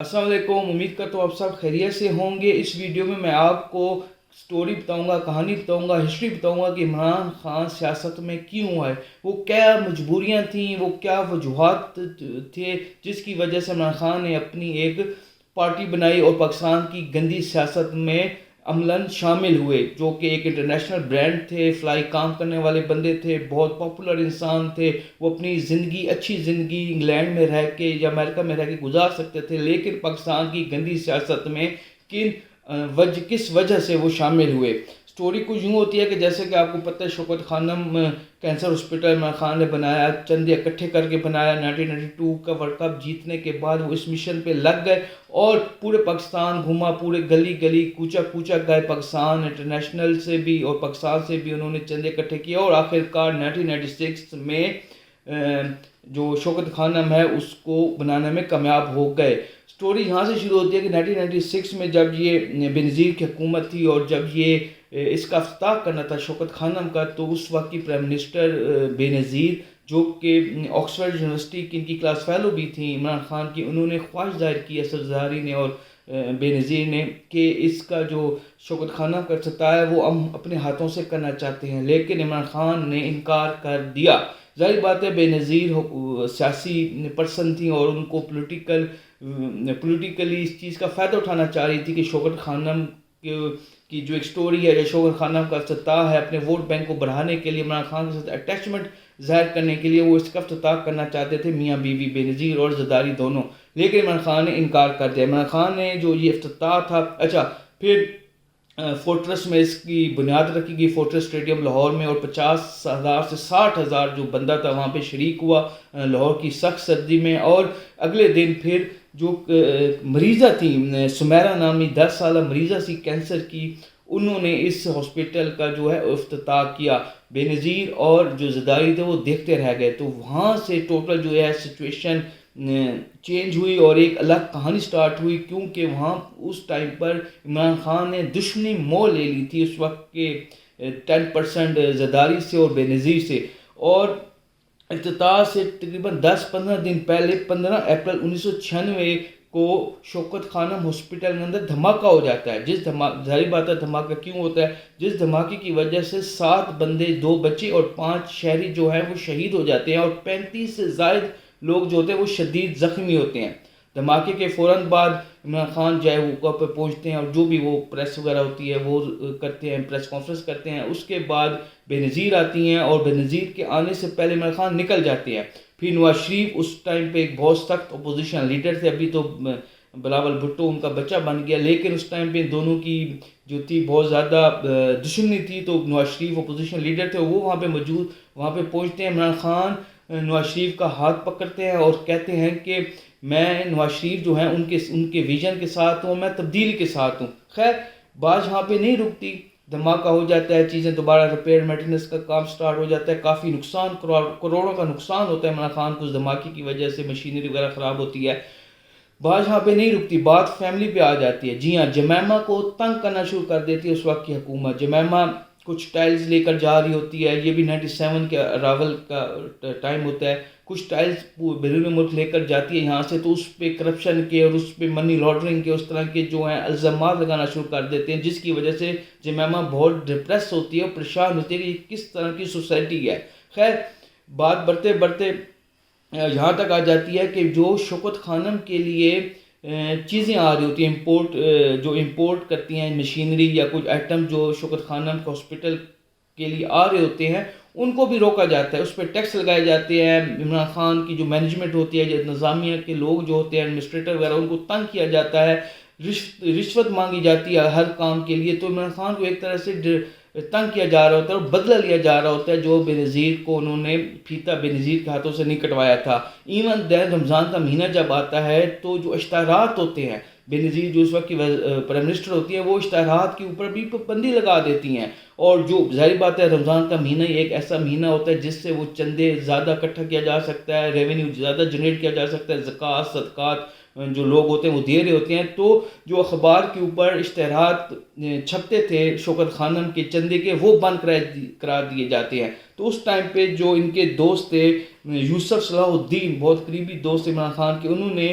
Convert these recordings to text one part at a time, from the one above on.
अस्सलाम वालेकुम। उम्मीद करता हूँ आप सब खैरियत से होंगे। इस वीडियो में मैं आपको स्टोरी बताऊंगा, कहानी बताऊंगा, हिस्ट्री बताऊंगा कि इमरान खान सियासत में क्यों आए, वो क्या मजबूरियां थीं, वो क्या वजूहात थे जिसकी वजह से इमरान खान ने अपनी एक पार्टी बनाई और पाकिस्तान की गंदी सियासत में अमलन शामिल हुए, जो कि एक इंटरनेशनल ब्रांड थे, फ्लाई काम करने वाले बंदे थे, बहुत पॉपुलर इंसान थे। वो अपनी ज़िंदगी, अच्छी ज़िंदगी इंग्लैंड में रह के या अमेरिका में रह के गुजार सकते थे, लेकिन पाकिस्तान की गंदी सियासत में किस वजह से वो शामिल हुए। स्टोरी कुछ यूँ होती है कि जैसे कि आपको पता है, शौकत खानम कैंसर हॉस्पिटल इमरान खान ने बनाया, चंद इकट्ठे करके बनाया। 1992 का वर्ल्ड कप जीतने के बाद वो इस मिशन पे लग गए और पूरे पाकिस्तान घूमा, पूरे गली गली कूचा कूचा गए, पाकिस्तान इंटरनेशनल से भी और पाकिस्तान से भी उन्होंने चंद इकट्ठे किए और आखिरकार 1996 में जो शौकत खानम है उसको बनाने में कामयाब हो गए। स्टोरी यहाँ से शुरू होती है कि 1996 में जब ये बेनज़ीर की हुकूमत थी और जब ये इसका इफ्तिताह करना था शौकत खानम का, तो उस वक्त की प्राइम मिनिस्टर बेनज़ीर, जो कि ऑक्सफोर्ड यूनिवर्सिटी की इनकी क्लास फेलो भी थी इमरान खान की, उन्होंने ख्वाहिश जाहिर की असद ज़हारी ने और बेनज़ीर ने कि इसका जो शौकत खानम का इफ्तिताह है वो हम अपने हाथों से करना चाहते हैं, लेकिन इमरान खान ने इनकार कर दिया। ज़ाहिर बात है, बेनज़ीर सियासी पर्सन थी और उनको पोलिटिकली इस चीज़ का फ़ायदा उठाना चाह रही थी कि शौकत खानम की जो एक स्टोरी है, जो शौकत खानम का इफ्तिताह है, अपने वोट बैंक को बढ़ाने के लिए, इमरान खान के साथ अटैचमेंट ज़ाहिर करने के लिए वो इसका इफ्तिताह करना चाहते थे, मियाँ बीवी बेनज़ीर और ज़रदारी दोनों, लेकिन इमरान खान ने इनकार कर दिया। इमरान खान ने जो ये इफ्तिताह था, अच्छा फिर फोर्ट्रेस में इसकी बुनियाद रखी गई, फोर्ट्रेस स्टेडियम लाहौर में, और 50,000 से 60,000 जो बंदा था वहाँ पे शरीक हुआ लाहौर की सख्त सर्दी में। और अगले दिन फिर जो मरीज़ा थी सुमेरा नामी 10 साल मरीज़ा सी कैंसर की, उन्होंने इस हॉस्पिटल का जो है इफ्तिताह किया। बेनज़ीर और जो ज़रदारी थे वो देखते रह गए। तो वहाँ से टोटल जो है सिचुएशन चेंज हुई और एक अलग कहानी स्टार्ट हुई, क्योंकि वहाँ उस टाइम पर इमरान खान ने दुश्मनी मोल ले ली थी उस वक्त के 10% ज़रदारी से और बेनज़ीर से। और इफ्तिताह से तकरीबन 10-15 दिन पहले 15 अप्रैल 1996 को शौकत खानम हॉस्पिटल के अंदर धमाका हो जाता है। जाहिर बात है धमाका क्यों होता है, जिस धमाके की वजह से 7 बंदे, 2 बच्चे और 5 शहरी जो है वो शहीद हो जाते हैं और 35 से ज़ायद लोग जो होते हैं वो शदीद ज़ख्मी होते हैं। धमाके के फ़ौरन बाद इमरान खान जो है वो पर पहुंचते हैं और जो भी वो प्रेस वगैरह होती है वो करते हैं, प्रेस कॉन्फ्रेंस करते हैं। उसके बाद बेनज़ीर आती हैं और बेनज़ीर के आने से पहले इमरान खान निकल जाते हैं। फिर नवाज शरीफ उस टाइम पे एक बहुत सख्त अपोजिशन लीडर थे, अभी तो बिलावल भुट्टो उनका बच्चा बन गया, लेकिन उस टाइम पे दोनों की जो थी बहुत ज़्यादा दुश्मनी थी। तो नवाज शरीफ अपोजिशन लीडर थे, वो वहाँ पे पहुँचते हैं। इमरान खान नवाज शरीफ का हाथ पकड़ते हैं और कहते हैं कि मैं नवाज शरीफ जो हैं उनके विजन के साथ हूँ, मैं तब्दीली के साथ हूँ। खैर बात यहाँ पे नहीं रुकती, धमाका हो जाता है, चीज़ें दोबारा रिपेयर मेंटेनेंस का काम स्टार्ट हो जाता है, काफ़ी नुकसान, करोड़ों का नुकसान होता है इमरान खान को उस धमाके की वजह से, मशीनरी वगैरह ख़राब होती है। बात यहाँ पे नहीं रुकती, बात फैमिली पे आ जाती है। जी हाँ, जमैमा को तंग करना शुरू कर देती है उस वक्त की हुकूमत। जमैमा कुछ टाइल्स लेकर जा रही होती है, ये भी 97 के अरावल का टाइम होता है। कुछ टाइल्स बैरून मुल्क लेकर जाती है यहाँ से, तो उस पर करप्शन के और उस पर मनी लॉन्ड्रिंग के उस तरह के जो हैं इल्ज़ामात लगाना शुरू कर देते हैं, जिसकी वजह से जमैमा बहुत डिप्रेस होती है और परेशान होती है कि किस तरह की सोसाइटी है। खैर बात बढ़ते बढ़ते यहाँ तक आ जाती है कि जो शौकत खानम के लिए चीज़ें आ रही होती हैं, जो इंपोर्ट करती हैं मशीनरी या कुछ आइटम जो शौकत खानम के हॉस्पिटल के लिए आ रहे होते हैं, उनको भी रोका जाता है, उस पर टैक्स लगाए जाते हैं। इमरान खान की जो मैनेजमेंट होती है, जो इंतज़ामिया के लोग जो होते हैं, एडमिनिस्ट्रेटर वगैरह, उनको तंग किया जाता है, रिश्वत मांगी जाती है हर काम के लिए। तो इमरान खान को एक तरह से तंग किया जा रहा होता है और बदला लिया जा रहा होता है, जो बेनज़ीर को उन्होंने फीता बेनज़ीर के हाथों से नहीं कटवाया था। इवन दैन रमज़ान का महीना जब आता है तो जो इश्तहारात होते हैं, बेनज़ीर जो उस वक्त की प्राइम मिनिस्टर होती है, वो इश्तहारात के ऊपर भी पाबंदी लगा देती हैं। और जो जाहिर बात है रमज़ान का महीना ही एक ऐसा महीना होता है जिससे वो चंदे ज़्यादा इकट्ठा किया जा सकता है, रेवेन्यू ज़्यादा जनरेट किया जा सकता है, ज़कात सदक़ात जो लोग होते हैं वो दे रहे होते हैं। तो जो अखबार के ऊपर इश्तहारात छपते थे शौकत खानम के चंदे के, वो बंद करा दिए जाते हैं। तो उस टाइम पे जो इनके दोस्त थे यूसुफ सलाहुद्दीन, बहुत करीबी दोस्त इमरान खान के, उन्होंने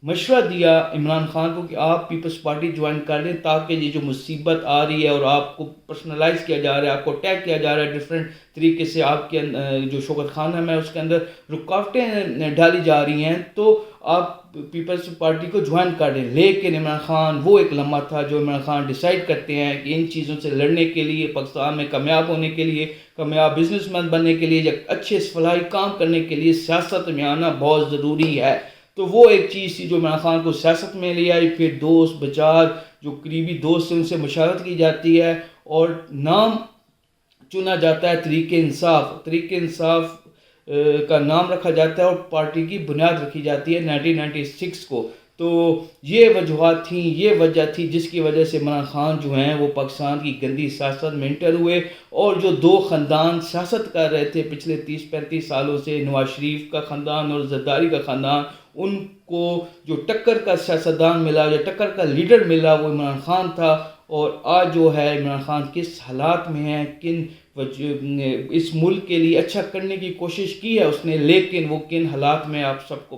مشورہ دیا عمران خان کو کہ آپ پیپلز پارٹی جوائن کر لیں تاکہ یہ جو مصیبت آ رہی ہے اور آپ کو پرسنلائز کیا جا رہا ہے، آپ کو اٹیک کیا جا رہا ہے ڈفرینٹ طریقے سے، آپ کے جو شوکت خانم ہے اس کے اندر رکاوٹیں ڈالی جا رہی ہیں، تو آپ پیپلز پارٹی کو جوائن کر لیں۔ لیکن عمران خان وہ ایک لمحہ تھا جو عمران خان ڈیسائیڈ کرتے ہیں کہ ان چیزوں سے لڑنے کے لیے، پاکستان میں کامیاب ہونے کے لیے، کامیاب بزنس مین بننے کے لیے، یا اچھے فلاحی کام کرنے کے لیے سیاست میں آنا بہت ضروری ہے۔ تو وہ ایک چیز تھی جو عمران خان کو سیاست میں لے آئی۔ پھر دوست بچار جو قریبی دوست ہیں ان سے مشاورت کی جاتی ہے اور نام چنا جاتا ہے تحریک انصاف کا نام رکھا جاتا ہے اور پارٹی کی بنیاد رکھی جاتی ہے 1996 کو۔ تو یہ وجوہات تھیں، یہ وجہ تھی جس کی وجہ سے عمران خان جو ہیں وہ پاکستان کی گندی سیاست میں انٹر ہوئے، اور جو دو خاندان سیاست کر رہے تھے پچھلے 30-35 سالوں سے، نواز شریف کا خاندان اور زرداری کا خاندان، ان کو جو ٹکر کا سیاستدان ملا، جو ٹکر کا لیڈر ملا وہ عمران خان تھا۔ اور آج جو ہے عمران خان کس حالات میں ہیں، اس ملک کے لیے اچھا کرنے کی کوشش کی ہے اس نے، لیکن وہ کن حالات میں آپ سب کو